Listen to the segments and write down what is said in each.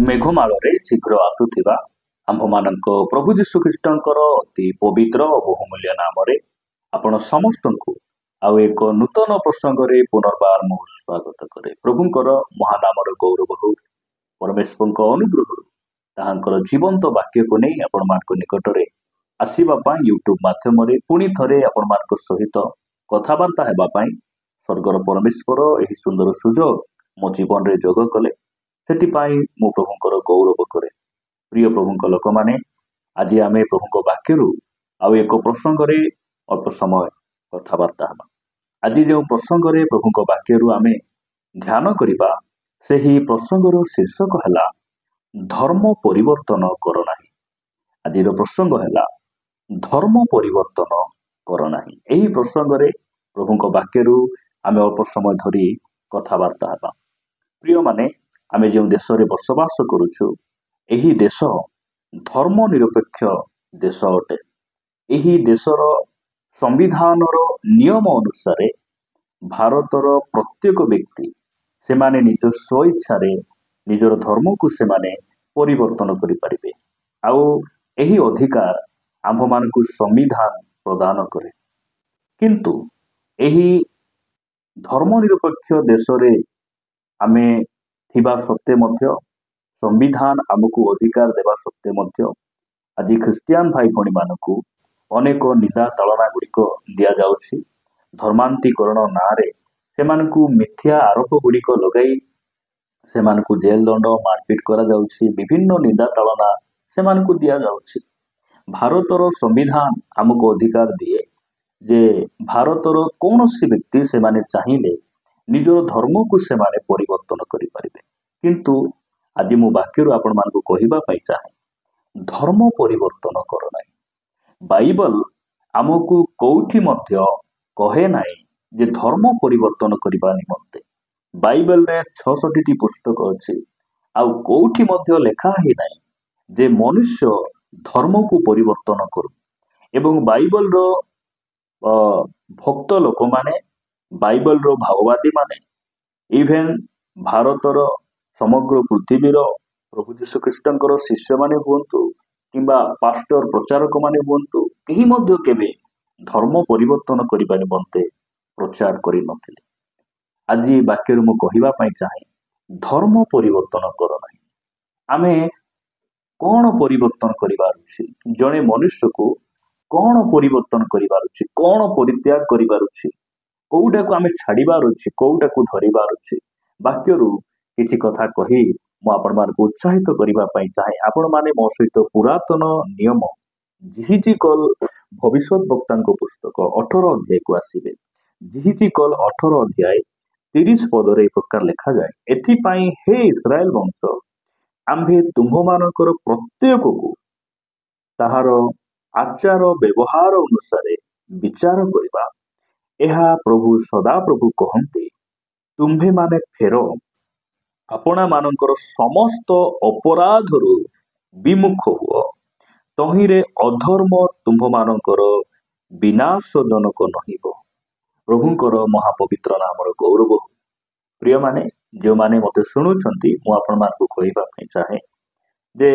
मेघमाଳରେ शीघ्र आसुथिबा आम्भମାନଙ୍କ प्रभु यीशु ख्रीष्टଙ୍କର ଅତି ପବିତ୍ର ଓ ବହୁମୂଲ୍ୟ ନାମରେ ଆପଣ ସମସ୍ତଙ୍କୁ ଆଉ ଏକ ନୂତନ ପ୍ରସଙ୍ଗରେ ପୁନର୍ବାର ମୁଁ ସ୍ୱାଗତ କରେ। ପ୍ରଭୁଙ୍କର ମହାନାମର ଗୌରବ ହେଉ, ପରମେଶ୍ୱରଙ୍କ ଅନୁଗ୍ରହରୁ ତାହାଙ୍କର ଜୀବନ୍ତ ବାକ୍ୟକୁ ନେଇ ଆପଣମାନଙ୍କ ନିକଟରେ ଆସିବା ପାଇଁ ୟୁଟ୍ୟୁବ ମାଧ୍ୟମରେ ପୁଣି ଥରେ ଆପଣମାନଙ୍କ ସହିତ କଥାବାର୍ତ୍ତା ହେବା ପାଇଁ ସ୍ୱର୍ଗର ପରମେଶ୍ୱର ଏହି ସୁନ୍ଦର ସୁଯୋଗ ମୋ ଜୀବନରେ ଯୋଗ କଲେ। ସେଥିପାଇଁ ମୁଁ ପ୍ରଭୁଙ୍କର ଗୌରବ କରେ। ପ୍ରିୟ ପ୍ରଭୁଙ୍କ ଲୋକମାନେ, ଆଜି ଆମେ ପ୍ରଭୁଙ୍କ ବାକ୍ୟରୁ ଆଉ ଏକ ପ୍ରସଙ୍ଗରେ ଅଳ୍ପ ସମୟ କଥାବାର୍ତ୍ତା ହେବା। ଆଜି ଯେଉଁ ପ୍ରସଙ୍ଗରେ ପ୍ରଭୁଙ୍କ ବାକ୍ୟରୁ ଆମେ ଧ୍ୟାନ କରିବା, ସେହି ପ୍ରସଙ୍ଗର ଶୀର୍ଷକ ହେଲା ଧର୍ମ ପରିବର୍ତ୍ତନ କର ନାହିଁ। ଆଜିର ପ୍ରସଙ୍ଗ ହେଲା ଧର୍ମ ପରିବର୍ତ୍ତନ କର ନାହିଁ। ଏହି ପ୍ରସଙ୍ଗରେ ପ୍ରଭୁଙ୍କ ବାକ୍ୟରୁ ଆମେ ଅଳ୍ପ ସମୟ ଧରି କଥାବାର୍ତ୍ତା ହେବା। ପ୍ରିୟମାନେ, ଆମେ ଯେଉଁ ଦେଶରେ ବସବାସ କରୁଛୁ, ଏହି ଦେଶ ଧର୍ମ ନିରପେକ୍ଷ ଦେଶ ଅଟେ। ଏହି ଦେଶର ସମ୍ବିଧାନର ନିୟମ ଅନୁସାରେ ଭାରତର ପ୍ରତ୍ୟେକ ବ୍ୟକ୍ତି ସେମାନେ ନିଜ ସ୍ୱଇଚ୍ଛାରେ ନିଜର ଧର୍ମକୁ ସେମାନେ ପରିବର୍ତ୍ତନ କରିପାରିବେ। ଆଉ ଏହି ଅଧିକାର ଆମ୍ଭମାନଙ୍କୁ ସମ୍ବିଧାନ ପ୍ରଦାନ କରେ। କିନ୍ତୁ ଏହି ଧର୍ମ ନିରପେକ୍ଷ ଦେଶରେ ଆମେ ଥିବା ସତ୍ତ୍ୱେ ମଧ୍ୟ, ସମ୍ବିଧାନ ଆମକୁ ଅଧିକାର ଦେବା ସତ୍ତ୍ୱେ ମଧ୍ୟ ଆଜି ଖ୍ରୀଷ୍ଟିଆନ ଭାଇ ଭଉଣୀମାନଙ୍କୁ ଅନେକ ନିନ୍ଦା ତାଳନା ଗୁଡ଼ିକ ଦିଆଯାଉଛି। ଧର୍ମାନ୍ତୀକରଣ ନାଁରେ ସେମାନଙ୍କୁ ମିଥ୍ୟା ଆରୋପ ଗୁଡ଼ିକ ଲଗାଇ ସେମାନଙ୍କୁ ଜେଲ ଦଣ୍ଡ ମାରପିଟ କରାଯାଉଛି। ବିଭିନ୍ନ ନିନ୍ଦା ତାଳନା ସେମାନଙ୍କୁ ଦିଆଯାଉଛି। ଭାରତର ସମ୍ବିଧାନ ଆମକୁ ଅଧିକାର ଦିଏ ଯେ ଭାରତର କୌଣସି ବ୍ୟକ୍ତି ସେମାନେ ଚାହିଁଲେ ନିଜର ଧର୍ମକୁ ସେମାନେ ପରିବର୍ତ୍ତନ କରିପାରିବେ। କିନ୍ତୁ ଆଜି ମୁଁ ବାକ୍ୟରୁ ଆପଣମାନଙ୍କୁ କହିବା ପାଇଁ ଚାହେଁ, ଧର୍ମ ପରିବର୍ତ୍ତନ କର ନାହିଁ। ବାଇବଲ ଆମକୁ କୋଉଠି ମଧ୍ୟ କହେ ନାହିଁ ଯେ ଧର୍ମ ପରିବର୍ତ୍ତନ କରିବା ନିମନ୍ତେ। ବାଇବଲରେ 66ଟି ପୁସ୍ତକ ଅଛି, ଆଉ କୋଉଠି ମଧ୍ୟ ଲେଖା ହିଁ ନାହିଁ ଯେ ମନୁଷ୍ୟ ଧର୍ମକୁ ପରିବର୍ତ୍ତନ କରୁ। ଏବଂ ବାଇବଲର ଭକ୍ତ ଲୋକମାନେ, ବାଇବଲର ଭାବବାଦୀ ମାନେ, ଇଭେନ ଭାରତର ସମଗ୍ର ପୃଥିବୀର ପ୍ରଭୁ ଯୀଶୁ ଖ୍ରୀଷ୍ଟଙ୍କର ଶିଷ୍ୟମାନେ ହୁଅନ୍ତୁ କିମ୍ବା ପାଷ୍ଟର ପ୍ରଚାରକ ମାନେ ହୁଅନ୍ତୁ, କେହି ମଧ୍ୟ କେବେ ଧର୍ମ ପରିବର୍ତ୍ତନ କରିବା ନିମନ୍ତେ ପ୍ରଚାର କରିନଥିଲେ। ଆଜି ବାକ୍ୟରୁ ମୁଁ କହିବା ପାଇଁ ଚାହେଁ, ଧର୍ମ ପରିବର୍ତ୍ତନ କର ନାହିଁ। ଆମେ କଣ ପରିବର୍ତ୍ତନ କରିବାର ଅଛି? ଜଣେ ମନୁଷ୍ୟକୁ କଣ ପରିବର୍ତ୍ତନ କରିବାର ଅଛି? କଣ ପରିତ୍ୟାଗ କରିବାର ଅଛି? କୋଉଟାକୁ ଆମେ ଛାଡିବାର ଅଛି? କୋଉଟାକୁ ଧରିବାର ଅଛି? ବାକ୍ୟରୁ କିଛି କଥା କହି ମୁଁ ଆପଣମାନଙ୍କୁ ଉତ୍ସାହିତ କରିବା ପାଇଁ ଚାହେଁ। ଆପଣମାନେ ମୋ ସହିତ ପୁରାତନ ନିୟମ ଜିହିଜିକଲ ଭବିଷ୍ୟତ ବକ୍ତାଙ୍କ ପୁସ୍ତକ 18 ଅଧ୍ୟାୟକୁ ଆସିବେ। ଜିହିଜିକଲ 18 ଅଧ୍ୟାୟ 30 ପଦରେ ଏହି ପ୍ରକାର ଲେଖାଯାଏ, ଏଥିପାଇଁ ହେ ଇସ୍ରାଏଲ ବଂଶ, ଆମ୍ଭେ ତୁମ୍ଭମାନଙ୍କର ପ୍ରତ୍ୟେକକୁ ତାହାର ଆଚାର ବ୍ୟବହାର ଅନୁସାରେ ବିଚାର କରିବା। ଏହା ପ୍ରଭୁ ସଦାପ୍ରଭୁ କହନ୍ତି, ତୁମ୍ଭେମାନେ ଫେର, ଆପଣା ମାନଙ୍କର ସମସ୍ତ ଅପରାଧରୁ ବିମୁଖ ହୁଅ, ତହିଁରେ ଅଧର୍ମ ତୁମ୍ଭମାନଙ୍କର ବିନାଶଜନକ ନହିବ। ପ୍ରଭୁଙ୍କର ମହାପବିତ୍ର ନାମର ଗୌରବ। ପ୍ରିୟମାନେ, ଯେଉଁମାନେ ମୋତେ ଶୁଣୁଛନ୍ତି, ମୁଁ ଆପଣମାନଙ୍କୁ କହିବା ପାଇଁ ଚାହେଁ ଯେ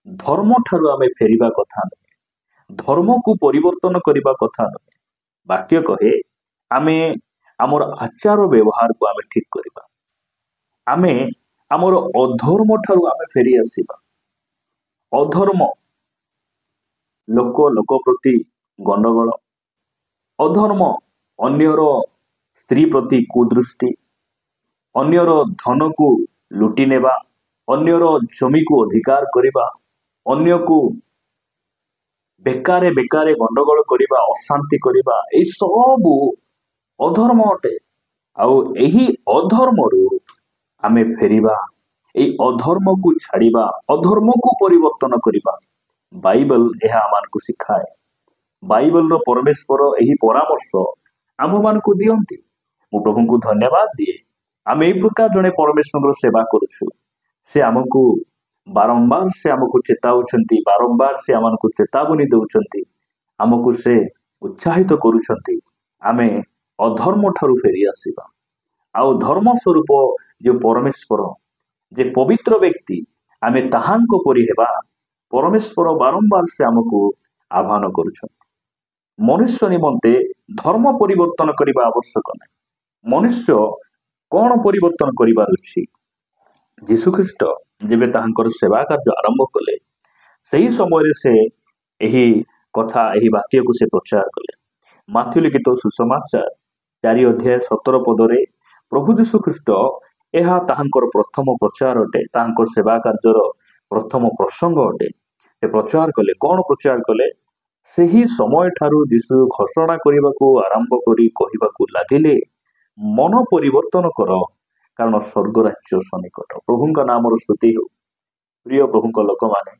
ଧର୍ମ ଠାରୁ ଆମେ ଫେରିବା କଥା ନୁହେଁ, ଧର୍ମକୁ ପରିବର୍ତ୍ତନ କରିବା କଥା ନୁହେଁ। ବାକ୍ୟ କହେ ଆମେ ଆମର ଆଚାର ବ୍ୟବହାରକୁ ଆମେ ଠିକ କରିବା। ଆମେ ଆମର ଅଧର୍ମ ଠାରୁ ଆମେ ଫେରି ଆସିବା। ଅଧର୍ମ, ଲୋକ ପ୍ରତି ଗଣ୍ଡଗୋଳ, ଅଧର୍ମ ଅନ୍ୟର ସ୍ତ୍ରୀ ପ୍ରତି କୁଦୃଷ୍ଟି, ଅନ୍ୟର ଧନକୁ ଲୁଟି ନେବା, ଅନ୍ୟର ଜମିକୁ ଅଧିକାର କରିବା, ଅନ୍ୟକୁ ବେକାରେ ଗଣ୍ଡଗୋଳ କରିବା, ଅଶାନ୍ତି କରିବା, এই ସବୁ ଅଧର୍ମ ଅଟେ। ଆଉ ଏହି ଅଧର୍ମରୁ ଆମେ ଫେରିବା, এই ଅଧର୍ମକୁ ଛାଡିବା, ଅଧର୍ମକୁ ପରିବର୍ତ୍ତନ କରିବା। ବାଇବଲ ଏହା ଆମମାନଙ୍କୁ ଶିଖାଏ। ବାଇବଲର ପରମେଶ୍ୱର ଏହି ପରାମର୍ଶ ଆମ୍ଭମାନଙ୍କୁ ଦିଅନ୍ତି। ମୁଁ ପ୍ରଭୁଙ୍କୁ ଧନ୍ୟବାଦ ଦିଏ। ଆମେ ଏହି ପ୍ରକାର ଜଣେ ପରମେଶ୍ୱରଙ୍କର ସେବା କରୁଛୁ। ସେ ଆମକୁ ବାରମ୍ବାର ଚେତାଉଛନ୍ତି, ବାରମ୍ବାର ସେ ଆମକୁ ଚେତାବନୀ ଦେଉଛନ୍ତି, ଆମକୁ ସେ ଉତ୍ସାହିତ କରୁଛନ୍ତି ଆମେ ଅଧର୍ମ ଠାରୁ ଫେରି ଆସିବା। ଆଉ ଧର୍ମ ସ୍ୱରୂପ ଯେଉଁ ପରମେଶ୍ୱର, ଯେ ପବିତ୍ର ବ୍ୟକ୍ତି, आमे ताहांको परि हेबा परमेश्वर बारंबार से आमको आह्वान करुछन्। मनुष्य निमंते धर्म परिवर्तन करने आवश्यक नहीं। मनुष्य कौन परिवर्तन करिबार अछि? जीशुख्रीष्ट जेबे ताहांकर सेवा कार्य आरंभ कले सही समय से यही कथा यही वाक्य को से प्रचार कले। माथ्यू लिखित सुसमाचार 4 अध्याय 17 पदरे प्रभु जीशुख्रीष्ट यह ताहांकर प्रथम प्रचार अटे, ताहांकर सेवा कार्यर प्रथम प्रसंग अटे। से प्रचार कले, कौन प्रचार कले? सही समय ठारू जीशु घोषणा करने को आरंभ करी कहवाकू लगिले मन परिवर्तन कर, कारण स्वर्ग राज्य सन्निकट। प्रभु का नाम स्तुति हो। प्रिय प्रभु लोक माने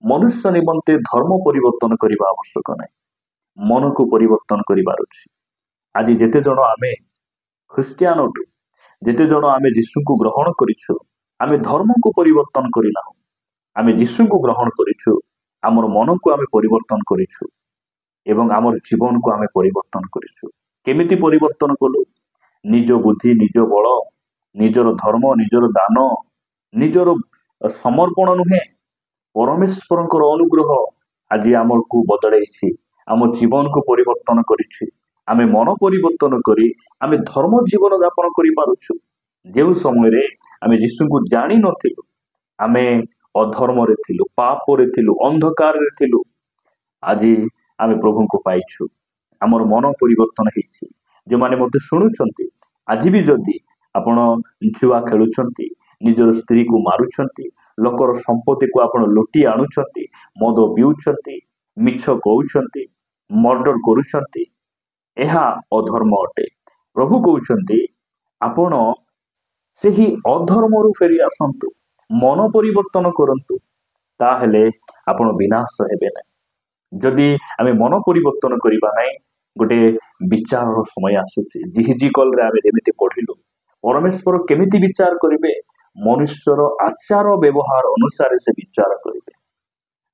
मनुष्य निमंते धर्म परिवर्तन करने आवश्यक नहीं, मन को परिवर्तन करिबार अछि। आज जेते जण आमे ख्रिस्टियान अटु, जेते जण आमे जीशु को ग्रहण करिछु, आमे धर्म को परिवर्तन करिना, आमे जीशु को ग्रहण करिछु, आमर मन को आमे परिवर्तन करिछु एवं आमर जीवन को आमे परिवर्तन करिछु। केमिति परिवर्तन कलु? निज बुद्धि, निज बल, निजर धर्म, निजर दान, निजर समर्पण नुहे, परमेश्वर अनुग्रह आज आमर को बदलाई, आम जीवन को परिवर्तन करिछि। आमे मन परिवर्तन करी आमे धर्म जीवन यापन करि पारुछु। जे समय रे आमे जीशु को जानि नथिलु, आमे अधर्म रे थिलु, पाप रे थिलु, अंधकार रे थिलु, आज आमे प्रभु को पाइछु। आमर मन परिवर्तन हेछि। जो माने मते सुनुछंती, आज भी जदि आपण जुआ खेलुछंती, निजर स्त्री को मारुछंती, लोकर संपत्ति को आपण लुटी आणुछंती, मद पिउछंती, मिछ कहउछंती, मर्डर करुछंती, यह अधर्म अटे। प्रभु कहउछंती आपण सेही अधर्म रु फेरी आसंतु, मन परिवर्तन करंतु, ताहेले आपण विनाश हेबे नै। जदि आमे मन परिवर्तन करिबा नै, गोटे विचार समय आसुछि। जिहिजिकल रे आमे जेमिति पढिलु, परमेश्वर केमिति विचार करिवे? मनुष्यर आचार व्यवहार अनुसार से विचार करिवे।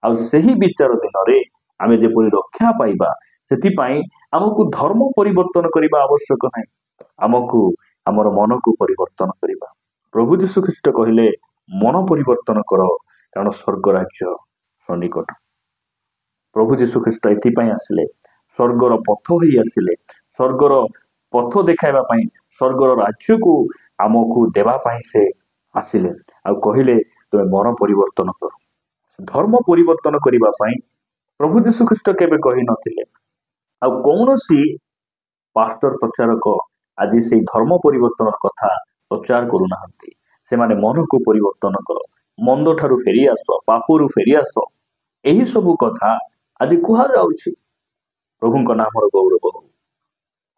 आ सही विचार दिन रे आमे जेपरि रक्षा पाइबा, सेति पई हमकु धर्म परिवर्तन करिबा आवश्यक नै, हमकु हमर मन को परिवर्तन करिबा। प्रभु यीशु ख्रीष्ट कहिले मन परिवर्तन कर, कारण स्वर्ग राज्य सन्निकट। प्रभु यीशु ख्रीष्ट एथि पई आसिले, स्वर्गर पथ ही आसिले, स्वर्गर पथ देखाइबा पई, स्वर्गर राज्य को आमको देवा पई से आसिले। आ कहिले तुमे मन परिवर्तन कर। धर्म परिवर्तन करिबा पई प्रभु यीशु ख्रीष्ट केबे कहि नथिले। आ कौनसी पास्टर प्रचारक आज से धर्म परिवर्तन कथा प्रचार करूना, से माने मन को परिवर्तन कर, मंद ठारू फेरी आस, पापरू फेरी आस, यही सब कथा आज कुहा जाउछि। प्रभु का नाम गौरव हो।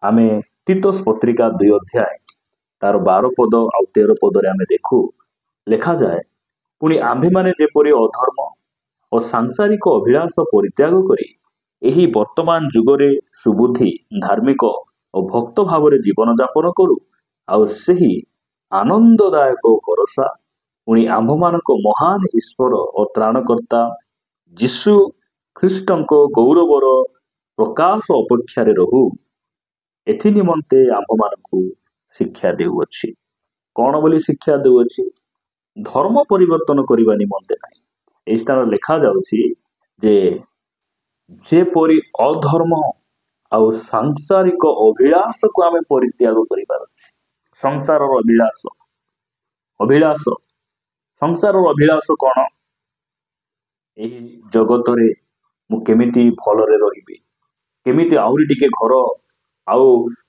आमे तीतस पत्रिका 2 अध्याय तार 12 पद आ 13 पद रे आमे देखु लिखा जाए, पुणी आम्भे माने जेपरि अधर्म और सांसारिक अभिलाष परित्याग करी एही वर्तमान जुगरे सुबुद्धि, धार्मिक और भक्त भाव जीवन यापन करू, आउ सही आनंददायक भरोसा पुणी आम्भ मानक महान ईश्वर और त्राणकर्ता जीशु ख्रीष्टଙ୍କ गौरवर प्रकाश अपेक्षा रहू, एथि निमंते आम्भ मानकु शिक्षा देउछि। कौन बोली शिक्षा देउछि? धर्म परिवर्तन करने निमंते नहीं। स्थान लिखा जाउछि जे जेपरि अधर्म आउ सांसारिक अभिलाष को आमे परित्याग करिबार अछि। संसार अभिलाष, अभिलाष संसार अभिलाष कौन? एही जगत रे मु केमिति भलरे रहिबी, केमिति आउरी टिके घर आउ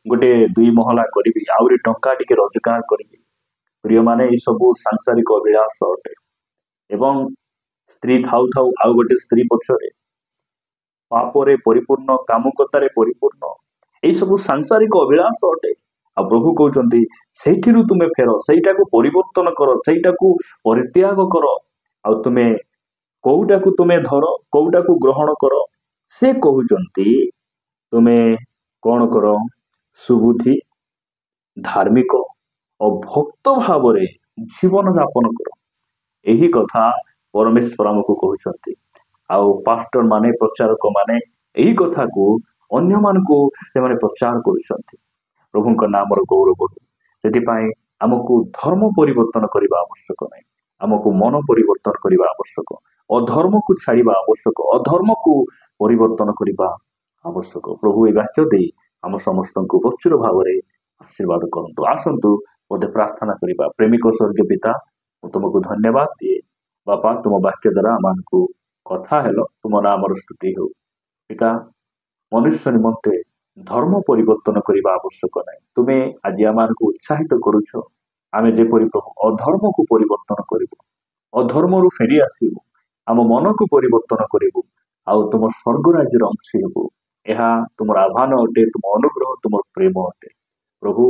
गोटे 2 महला करिबी, आउरी टंका टिके रोजगार करिबी। प्रिय माने ई सब सांसारिक अभिलाष अटे। एवं स्त्री थाउ थाउ आउ गोटे स्त्री पक्षरे पापरे परिपूर्ण, कामुकतारे परिपूर्ण, एई सब सांसारिक अभिलाष अटे। आ प्रभु कहउचंती सेठिरु तुमे फेर, सेइटा को परिवर्तन कर, सेइटा को परित्याग कर, आ तुमे कोउटा को तुमे धर, कोउटा को ग्रहण कर। से कहउचंती तुमे कौन कर? सुबुद्धि, धार्मिक और भक्त भाव रे जीवन यापन कर। यही कथा परमेश्वर आमको कहउचंती। आउ पास्टर माने, प्रचारक माने यही कथा को अन्य मान को से माने प्रचार करुचंती। प्रभु का नाम गौरव हो। सेति पई आमको धर्म परिवर्तन करबा आवश्यक नै, ଆମକୁ ମନ ପରିବର୍ତ୍ତନ କରିବା ଆବଶ୍ୟକ, ଅଧର୍ମକୁ ଛାଡ଼ିବା ଆବଶ୍ୟକ, ଅଧର୍ମକୁ ପରିବର୍ତ୍ତନ କରିବା ଆବଶ୍ୟକ। ପ୍ରଭୁ ଏ ବାକ୍ୟ ଦେଇ ଆମ ସମସ୍ତଙ୍କୁ ପ୍ରଚୁର ଭାବରେ ଆଶୀର୍ବାଦ କରନ୍ତୁ। ଆସନ୍ତୁ ବୋଧେ ପ୍ରାର୍ଥନା କରିବା। ପ୍ରେମିକ ସ୍ୱର୍ଗୀୟ ପିତା, ମୁଁ ତୁମକୁ ଧନ୍ୟବାଦ ଦିଏ ବାପା, ତୁମ ବାକ୍ୟ ଦ୍ୱାରା ଆମମାନଙ୍କୁ କଥା ହେଲ, ତୁମ ନାମର ସ୍ତୁତି ହେଉ। ପିତା, ମନୁଷ୍ୟ ନିମନ୍ତେ ଧର୍ମ ପରିବର୍ତ୍ତନ କରିବା ଆବଶ୍ୟକ ନାହିଁ, ତୁମେ ଆଜି ଆମମାନଙ୍କୁ ଉତ୍ସାହିତ କରୁଛ ଆମେ ଯେପରି ପ୍ରଭୁ ଅଧର୍ମକୁ ପରିବର୍ତ୍ତନ କରିବୁ, ଅଧର୍ମରୁ ଫେରି ଆସିବୁ, ଆମ ମନକୁ ପରିବର୍ତ୍ତନ କରିବୁ, ଆଉ ତୁମ ସ୍ୱର୍ଗ ରାଜ୍ୟର ଅଂଶୀ ହେବୁ। ଏହା ତୁମର ଆହ୍ୱାନ ଅଟେ, ତୁମ ଅନୁଗ୍ରହ, ତୁମର ପ୍ରେମ ଅଟେ। ପ୍ରଭୁ,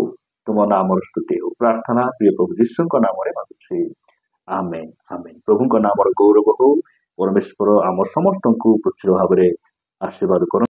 ତୁମ ନାମର ସ୍ତୁତି ହେଉ। ପ୍ରାର୍ଥନା ପ୍ରିୟ ପ୍ରଭୁ ଯୀଶୁଙ୍କ ନାମରେ ମାଗୁଛି, ଆମେନ୍ ଆମେନ୍। ପ୍ରଭୁଙ୍କ ନାମର ଗୌରବ ହଉ। ପରମେଶ୍ୱର ଆମ ସମସ୍ତଙ୍କୁ ପ୍ରଚୁର ଭାବରେ ଆଶୀର୍ବାଦ କରନ୍ତୁ।